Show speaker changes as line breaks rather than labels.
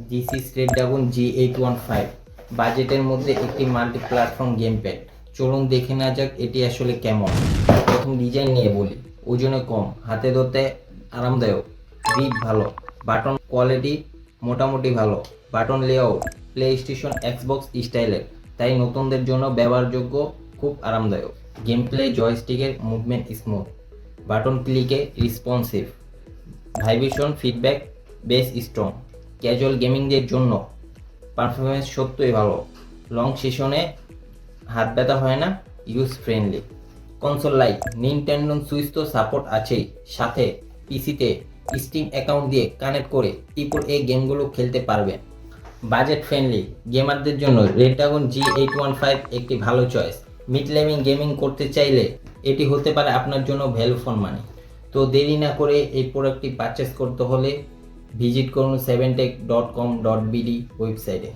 This is Snapdragon G815 বাজেটের মধ্যে একটি মাল্টি প্ল্যাটফর্ম গেম প্যাড। চলুন দেখে না যাক এটি আসলে কেমন। প্রথম ডিজাইন নিয়ে বলি। ওজনে কম, হাতে ধরতে আরামদায়ক, গ্রিপ ভালো, বাটন কোয়ালিটি মোটামুটি ভালো, button layout PlayStation Xbox স্টাইলের, তাই নতুনদের জন্য ব্যবহারযোগ্য, খুব আরামদায়ক। গেম প্লে জয়স্টিকের মুভমেন্ট স্মুথ, বাটন ক্লিকে রেসপন্সিভ, ভাইব্রেশন ফিডব্যাক বেস স্ট্রং। ক্যাজুয়াল গেমিংদের জন্য পারফরমেন্স সত্যই ভালো, লং সেশনে হাত ব্যথা হয় না, use friendly. Console light Nintendo switch তো সাপোর্ট আছেই, সাথে পিসিতে স্টিম অ্যাকাউন্ট দিয়ে কানেক্ট করে AAA গেমগুলো খেলতে পারবেন। বাজেট ফ্রেন্ডলি গেমারদের জন্য স্ন্যাপড্রাগন G815 একটি ভালো চয়েস। মিড লেভেল গেমিং করতে চাইলে এটি হতে পারে আপনার জন্য ভ্যালু ফর মানি। তো দেরি না করে এই প্রোডাক্টটি পারচেস করতে হলে ভিজিট করুন 7tech.com.bd ওয়েবসাইটে।